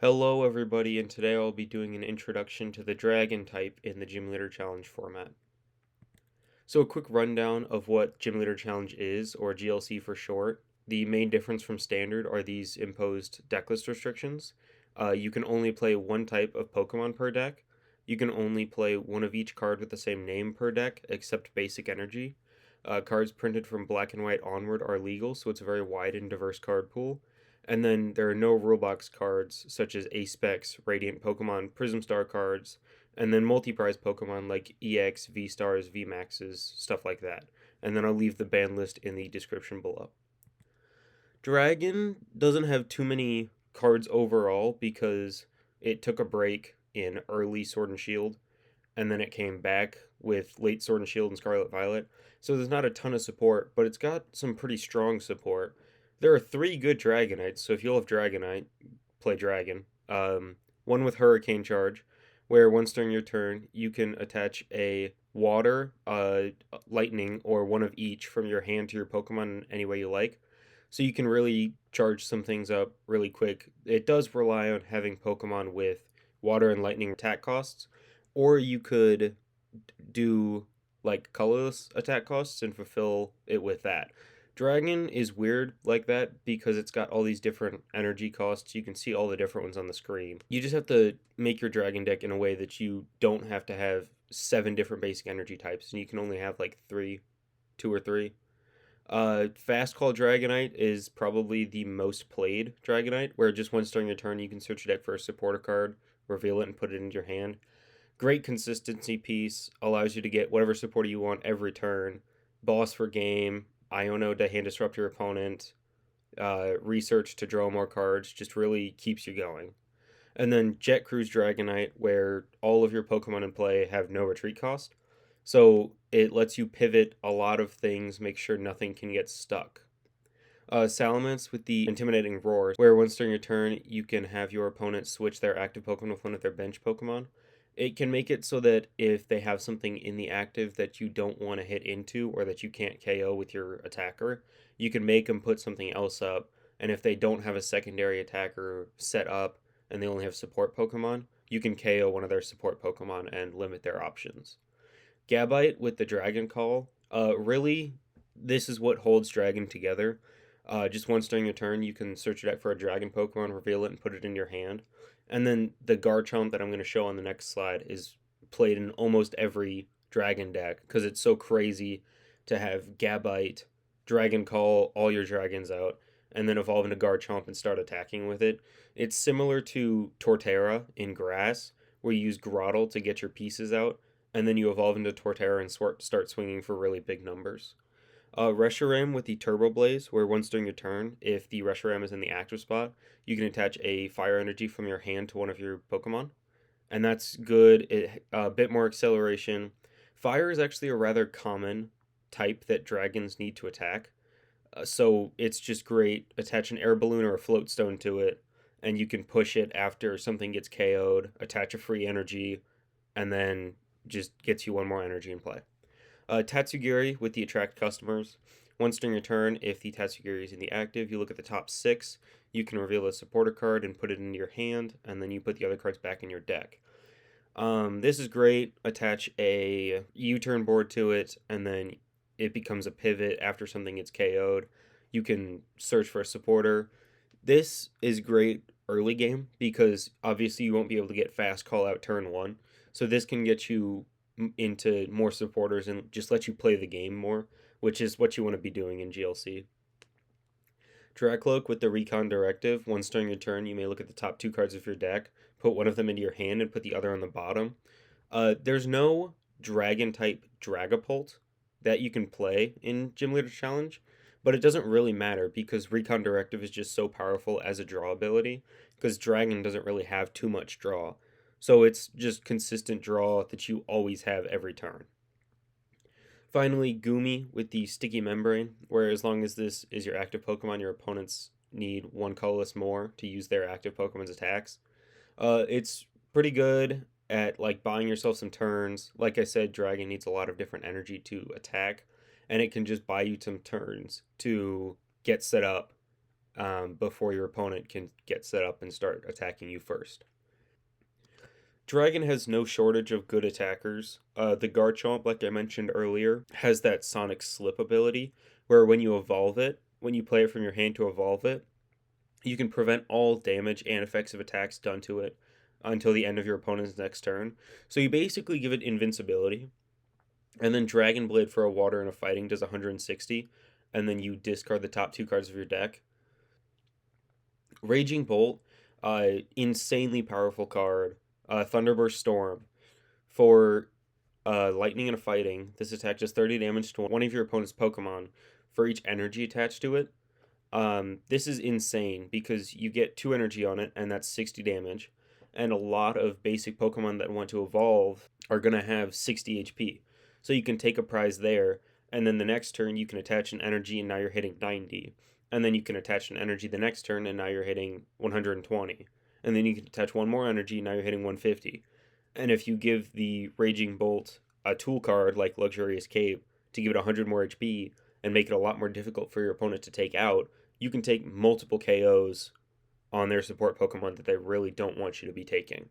Hello everybody, and today I'll be doing an introduction to the Dragon type in the Gym Leader Challenge format. So a quick rundown of what Gym Leader Challenge is, or GLC for short. The main difference from Standard are these imposed decklist restrictions. You can only play one type of Pokemon per deck. You can only play one of each card with the same name per deck, except Basic Energy. Cards printed from black and white onward are legal, so it's a very wide and diverse card pool. And then there are no rulebox cards such as A-Specs, Radiant Pokemon, Prism Star cards, and then multi-prize Pokemon like EX, V-Stars, V-Maxes, stuff like that. And then I'll leave the ban list in the description below. Dragon doesn't have too many cards overall because it took a break in early Sword and Shield, and then it came back with late Sword and Shield and Scarlet Violet. So there's not a ton of support, but it's got some pretty strong support. There are three good Dragonites, so if you love Dragonite, play Dragon. One with Hurricane Charge, where once during your turn, you can attach a Water, Lightning, or one of each from your hand to your Pokemon in any way you like. So you can really charge some things up really quick. It does rely on having Pokemon with Water and Lightning attack costs, or you could do like colorless attack costs and fulfill it with that. Dragon is weird like that because it's got all these different energy costs. You can see all the different ones on the screen. You just have to make your dragon deck in a way that you don't have to have 7 different basic energy types, and you can only have like three, two or three. Fast Call Dragonite is probably the most played Dragonite, where just once during your turn you can search your deck for a supporter card, reveal it, and put it into your hand. Great consistency piece, allows you to get whatever supporter you want every turn. Boss for game, Iono to hand disrupt your opponent, research to draw more cards, just really keeps you going. And then Jet Cruise Dragonite, where all of your Pokemon in play have no retreat cost. So it lets you pivot a lot of things, make sure nothing can get stuck. Salamence with the Intimidating Roar, where once during your turn, you can have your opponent switch their active Pokemon with one of their bench Pokemon. It can make it so that if they have something in the active that you don't want to hit into or that you can't KO with your attacker, you can make them put something else up. And if they don't have a secondary attacker set up and they only have support Pokemon, you can KO one of their support Pokemon and limit their options. Gabite with the Dragon Call. Really, this is what holds Dragon together. Just once during your turn, you can search your deck for a Dragon Pokemon, reveal it, and put it in your hand. And then the Garchomp that I'm going to show on the next slide is played in almost every Dragon deck because it's so crazy to have Gabite, Dragon Call, all your dragons out, and then evolve into Garchomp and start attacking with it. It's similar to Torterra in Grass, where you use Grotle to get your pieces out, and then you evolve into Torterra and start swinging for really big numbers. Reshiram with the Turbo Blaze, where once during your turn, if the Reshiram is in the active spot, you can attach a fire energy from your hand to one of your Pokemon. And that's good. A bit more acceleration. Fire is actually a rather common type that dragons need to attack. So it's just great. Attach an air balloon or a float stone to it, and you can push it after something gets KO'd, attach a free energy, and then just gets you one more energy in play. Tatsugiri with the attract customers. Once during your turn, if the Tatsugiri is in the active, you look at the top 6. You can reveal a supporter card and put it into your hand, and then you put the other cards back in your deck. This is great. Attach a U-turn board to it, and then it becomes a pivot after something gets KO'd. You can search for a supporter. This is great early game because obviously you won't be able to get fast call out turn 1. So this can get you into more supporters and just let you play the game more, which is what you want to be doing in GLC. Dracloak with the Recon Directive. Once during your turn, you may look at the top 2 cards of your deck, put one of them into your hand, and put the other on the bottom. There's no Dragon type Dragapult that you can play in Gym Leader Challenge, but it doesn't really matter because Recon Directive is just so powerful as a draw ability because Dragon doesn't really have too much draw. So it's just consistent draw that you always have every turn. Finally, Goomy with the Sticky Membrane, where as long as this is your active Pokemon, your opponents need 1 colorless more to use their active Pokemon's attacks. It's pretty good at like buying yourself some turns. Like I said, Dragon needs a lot of different energy to attack, and it can just buy you some turns to get set up before your opponent can get set up and start attacking you first. Dragon has no shortage of good attackers. The Garchomp, like I mentioned earlier, has that Sonic Slip ability, where when you evolve it, when you play it from your hand to evolve it, you can prevent all damage and effects of attacks done to it until the end of your opponent's next turn. So you basically give it invincibility, and then Dragon Blade for a water and a fighting does 160, and then you discard the top two cards of your deck. Raging Bolt, insanely powerful card. Thunderburst Storm for lightning and a fighting. This attack does 30 damage to one of your opponent's Pokemon for each energy attached to it. This is insane because you get 2 energy on it, and that's 60 damage. And a lot of basic Pokemon that want to evolve are going to have 60 HP. So you can take a prize there, and then the next turn you can attach an energy, and now you're hitting 90. And then you can attach an energy the next turn, and now you're hitting 120. And then you can attach one more energy, and now you're hitting 150. And if you give the Raging Bolt a tool card like Luxurious Cape to give it 100 more HP and make it a lot more difficult for your opponent to take out, you can take multiple KOs on their support Pokemon that they really don't want you to be taking.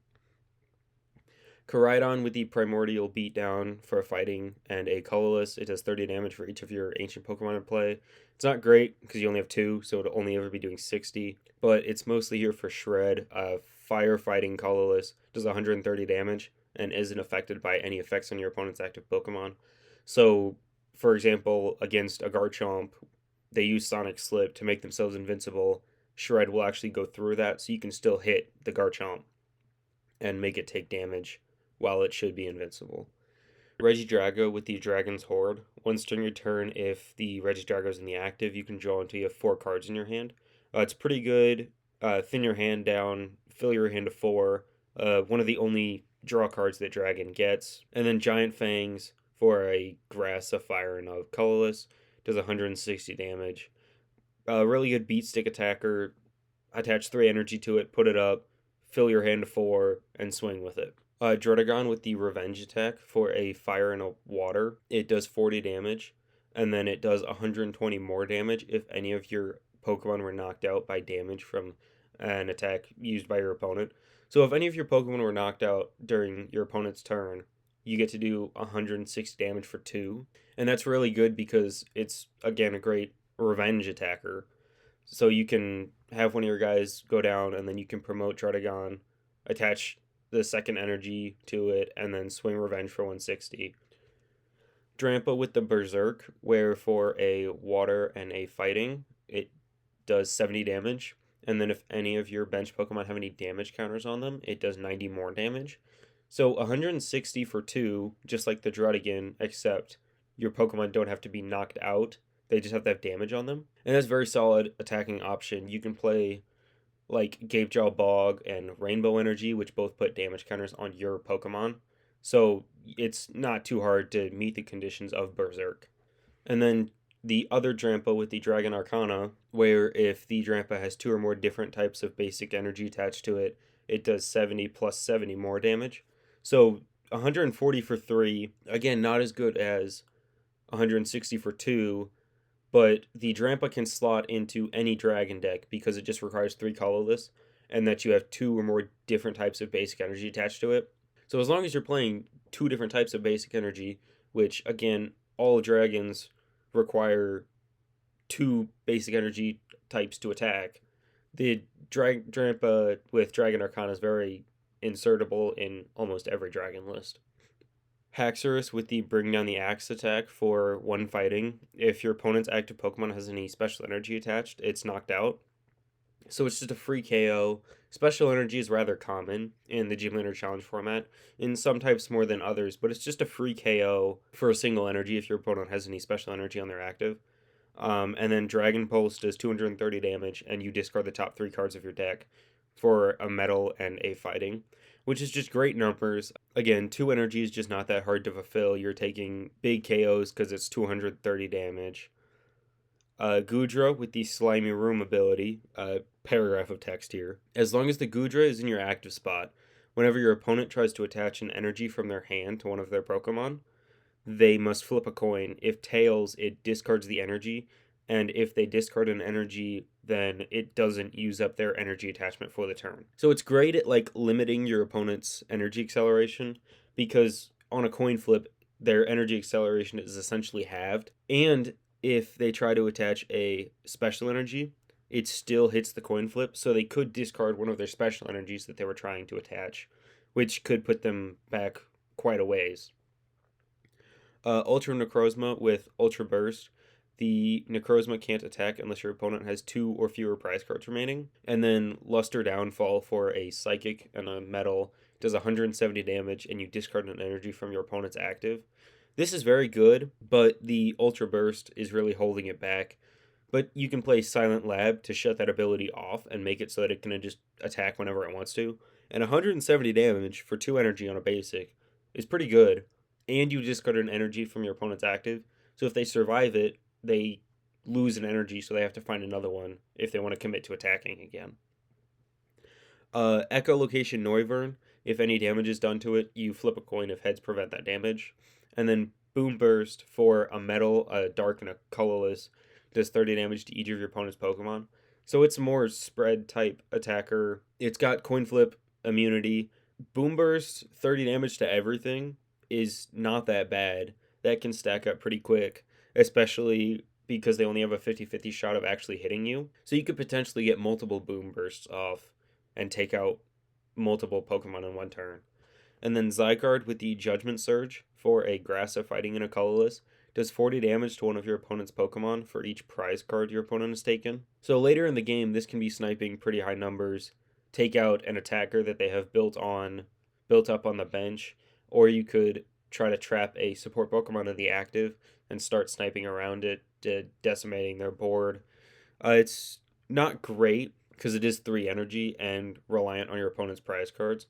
Koraidon with the Primordial Beatdown for a fighting and a colorless. It does 30 damage for each of your ancient Pokemon in play. It's not great because you only have 2, so it'll only ever be doing 60, but it's mostly here for Shred. Firefighting colorless does 130 damage and isn't affected by any effects on your opponent's active Pokemon. So, for example, against a Garchomp, they use Sonic Slip to make themselves invincible. Shred will actually go through that, so you can still hit the Garchomp and make it take damage while it should be invincible. Regidrago with the Dragon's Horde. Once during your turn, if the Regidrago is in the active, you can draw until you have 4 cards in your hand. It's pretty good. Thin your hand down, fill your hand to 4. One of the only draw cards that Dragon gets. And then Giant Fangs for a Grass, a Fire, and a Colorless. Does 160 damage. Really good beat stick attacker. Attach 3 energy to it, put it up, fill your hand to 4, and swing with it. Druddigon with the Revenge attack for a fire and a water. It does 40 damage, and then it does 120 more damage if any of your Pokemon were knocked out by damage from an attack used by your opponent. So if any of your Pokemon were knocked out during your opponent's turn, you get to do 160 damage for 2. And that's really good because it's, again, a great revenge attacker. So you can have one of your guys go down, and then you can promote Druddigon, attach the second energy to it, and then swing Revenge for 160. Drampa with the Berserk, where for a water and a fighting, it does 70 damage. And then if any of your bench Pokemon have any damage counters on them, it does 90 more damage. So 160 for 2, just like the Druddigon, except your Pokemon don't have to be knocked out. They just have to have damage on them. And that's a very solid attacking option. You can play like Gapejaw Bog and Rainbow Energy, which both put damage counters on your Pokemon. So it's not too hard to meet the conditions of Berserk. And then the other Drampa with the Dragon Arcana, where if the Drampa has 2 or more different types of basic energy attached to it, it does 70 plus 70 more damage. So 140 for 3, again, not as good as 160 for 2, but the Drampa can slot into any Dragon deck because it just requires 3 colorless, and that you have 2 or more different types of basic energy attached to it. So as long as you're playing 2 different types of basic energy, which again, all dragons require 2 basic energy types to attack, the Drampa with Dragon Arcana is very insertable in almost every dragon list. Haxorus with the Bring Down the Axe attack for 1 fighting. If your opponent's active Pokemon has any special energy attached, it's knocked out. So it's just a free KO. Special energy is rather common in the Gym Leader Challenge format, in some types more than others, but it's just a free KO for a single energy if your opponent has any special energy on their active. And then Dragon Pulse does 230 damage, and you discard the top 3 cards of your deck for a metal and a fighting, which is just great numbers. Again, 2 energy is just not that hard to fulfill. You're taking big KOs because it's 230 damage. Goodra with the Slimy Room ability, paragraph of text here. As long as the Goodra is in your active spot, whenever your opponent tries to attach an energy from their hand to one of their Pokemon, they must flip a coin. If tails, it discards the energy, and if they discard an energy then it doesn't use up their energy attachment for the turn. So it's great at like limiting your opponent's energy acceleration, because on a coin flip, their energy acceleration is essentially halved. And if they try to attach a special energy, it still hits the coin flip, so they could discard one of their special energies that they were trying to attach, which could put them back quite a ways. Ultra Necrozma with Ultra Burst. The Necrozma can't attack unless your opponent has 2 or fewer prize cards remaining. And then Luster Downfall for a Psychic and a Metal does 170 damage, and you discard an energy from your opponent's active. This is very good, but the Ultra Burst is really holding it back. But you can play Silent Lab to shut that ability off and make it so that it can just attack whenever it wants to. And 170 damage for 2 energy on a basic is pretty good. And you discard an energy from your opponent's active. So if they survive it, they lose an energy, so they have to find another one if they want to commit to attacking again. Echolocation Noivern. If any damage is done to it, you flip a coin if heads prevent that damage. And then Boom Burst for a metal, a dark, and a colorless does 30 damage to each of your opponent's Pokemon. So it's a more spread type attacker. It's got coin flip immunity. Boom Burst, 30 damage to everything is not that bad. That can stack up pretty quick, especially because they only have a 50-50 shot of actually hitting you. So you could potentially get multiple Boom Bursts off and take out multiple Pokemon in one turn. And then Zygarde with the Judgment Surge for a Grass fighting in a colorless does 40 damage to one of your opponent's Pokemon for each prize card your opponent has taken. So later in the game, this can be sniping pretty high numbers, take out an attacker that they have built up on the bench, or you could try to trap a support Pokemon in the active and start sniping around it, decimating their board. It's not great because it is 3 energy and reliant on your opponent's prize cards,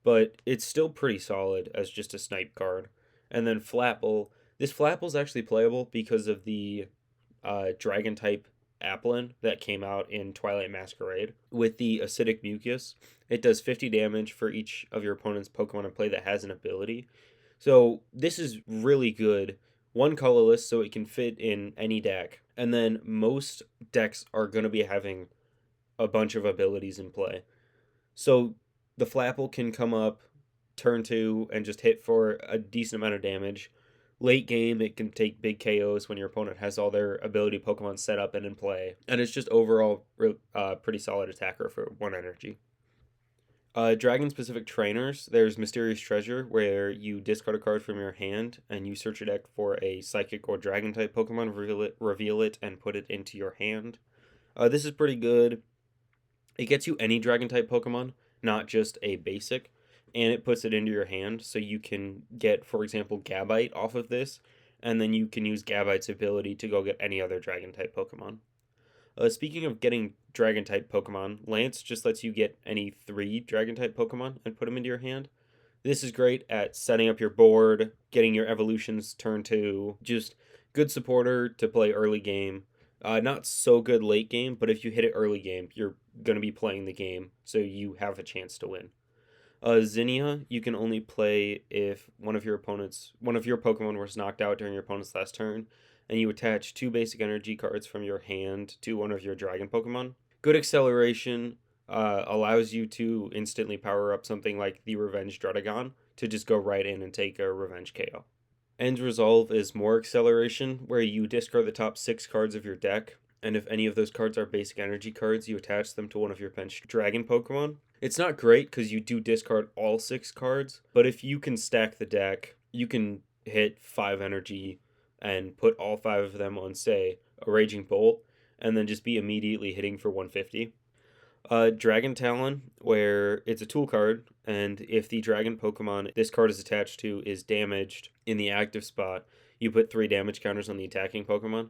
but it's still pretty solid as just a snipe card. And then Flapple. This Flapple's actually playable because of the Dragon type Applin that came out in Twilight Masquerade. With the Acidic Mucus, it does 50 damage for each of your opponent's Pokemon in play that has an ability. So this is really good. One colorless, so it can fit in any deck. And then most decks are going to be having a bunch of abilities in play. So the Flapple can come up turn 2 and just hit for a decent amount of damage. Late game, it can take big KOs when your opponent has all their ability Pokemon set up and in play. And it's just overall pretty solid attacker for 1 energy. Dragon-specific trainers, there's Mysterious Treasure, where you discard a card from your hand, and you search your deck for a Psychic or Dragon-type Pokemon, reveal it, and put it into your hand. This is pretty good. It gets you any Dragon-type Pokemon, not just a basic, and it puts it into your hand, so you can get, for example, Gabite off of this, and then you can use Gabite's ability to go get any other Dragon-type Pokemon. Speaking of getting Dragon-type Pokemon, Lance just lets you get any 3 Dragon-type Pokemon and put them into your hand. This is great at setting up your board, getting your evolutions turn 2, just good supporter to play early game. Not so good late game, but if you hit it early game, you're going to be playing the game, so you have a chance to win. Zinnia, you can only play if one of your Pokemon was knocked out during your opponent's last turn, and you attach 2 basic energy cards from your hand to one of your Dragon Pokemon. Good acceleration allows you to instantly power up something like the Revenge Druddigon to just go right in and take a Revenge KO. End Resolve is more acceleration, where you discard the top 6 cards of your deck, and if any of those cards are basic energy cards, you attach them to one of your bench Dragon Pokemon. It's not great because you do discard all 6 cards, but if you can stack the deck, you can hit 5 energy and put all 5 of them on, say, a Raging Bolt, and then just be immediately hitting for 150. Dragon Talon, where it's a tool card, and if the Dragon Pokemon this card is attached to is damaged in the active spot, you put 3 damage counters on the attacking Pokemon.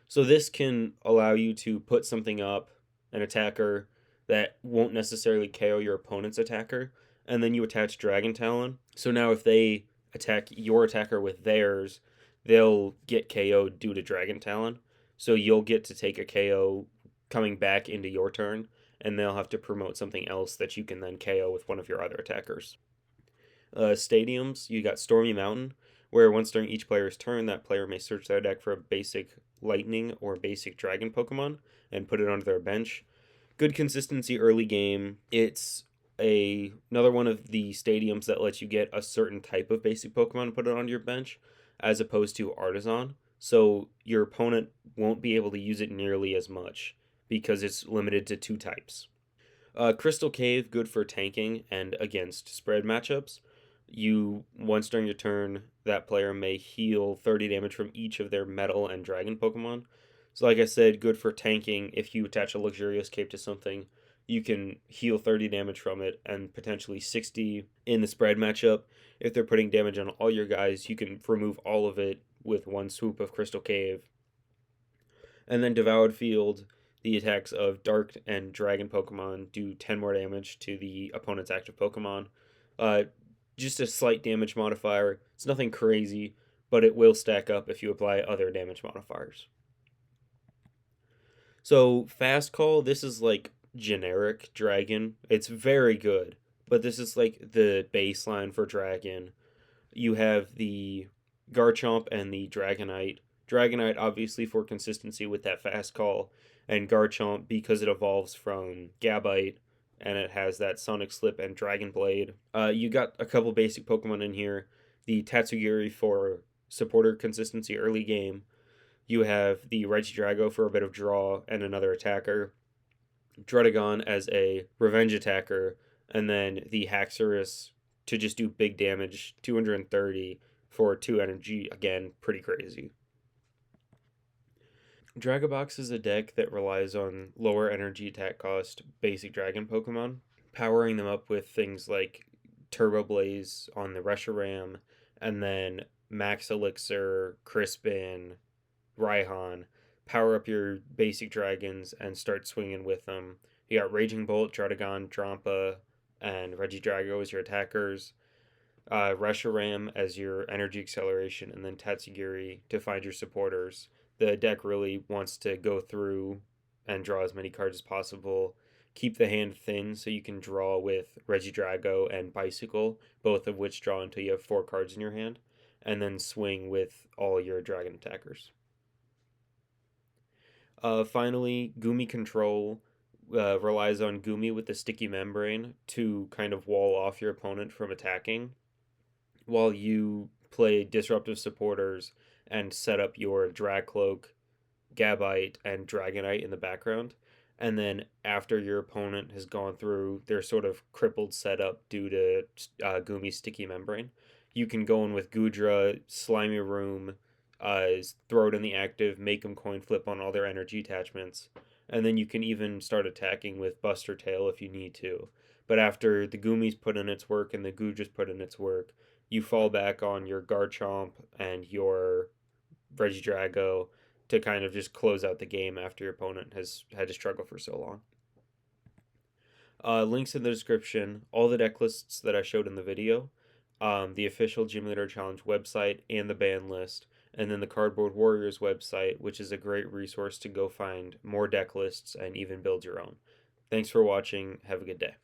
So this can allow you to put something up, an attacker, that won't necessarily KO your opponent's attacker, and then you attach Dragon Talon. So now if they attack your attacker with theirs, they'll get KO'd due to Dragon Talon. So you'll get to take a KO coming back into your turn, and they'll have to promote something else that you can then KO with one of your other attackers. Stadiums, you got Stormy Mountain, where once during each player's turn, that player may search their deck for a basic lightning or basic dragon Pokemon and put it onto their bench. Good consistency early game. It's another one of the stadiums that lets you get a certain type of basic Pokemon and put it on your bench, as opposed to Artisan. So your opponent won't be able to use it nearly as much because it's limited to two types. Crystal Cave, good for tanking and against spread matchups. You once during your turn, that player may heal 30 damage from each of their metal and dragon Pokemon. So, like I said, good for tanking. If you attach a luxurious cape to something, you can heal 30 damage from it and potentially 60 in the spread matchup. If they're putting damage on all your guys, you can remove all of it with one swoop of Crystal Cave. And then Devoured Field, the attacks of Dark and Dragon Pokemon do 10 more damage to the opponent's active Pokemon. Uh, just a slight damage modifier. It's nothing crazy, but it will stack up if you apply other damage modifiers. So, Fast Call, this is like generic Dragon. It's very good, but this is like the baseline for Dragon. You have the Garchomp and the Dragonite. Dragonite, obviously, for consistency with that fast call, and Garchomp because it evolves from Gabite and it has that Sonic Slip and Dragon Blade. You got a couple basic Pokemon in here. The Tatsugiri for supporter consistency early game. You have the Regidrago for a bit of draw and another attacker. Druddigon as a revenge attacker, and then the Haxorus to just do big damage, 230 for 2 energy, again, pretty crazy. DragoBox is a deck that relies on lower energy attack cost basic dragon Pokemon, powering them up with things like Turbo Blaze on the Reshiram, and then Max Elixir, Crispin, Raihan. Power up your basic dragons and start swinging with them. You got Raging Bolt, Druddigon, Drampa, and Regidrago as your attackers. Reshiram as your energy acceleration, and then Tatsugiri to find your supporters. The deck really wants to go through and draw as many cards as possible. Keep the hand thin so you can draw with Regidrago and Bicycle, both of which draw until you have 4 cards in your hand, and then swing with all your dragon attackers. Finally, Goomy Control relies on Goomy with the sticky membrane to kind of wall off your opponent from attacking, while you play Disruptive Supporters and set up your Dragcloak, Gabite, and Dragonite in the background. And then after your opponent has gone through their sort of crippled setup due to Goomy's sticky membrane, you can go in with Goodra, Slimy Room, throw it in the active, make them coin flip on all their energy attachments, and then you can even start attacking with Buster Tail if you need to. But after the Goomy's put in its work and the Goodra's put in its work, you fall back on your Garchomp and your Regidrago to kind of just close out the game after your opponent has had to struggle for so long. Links in the description, all the deck lists that I showed in the video, the official Gym Leader Challenge website and the ban list, and then the Cardboard Warriors website, which is a great resource to go find more deck lists and even build your own. Thanks for watching. Have a good day.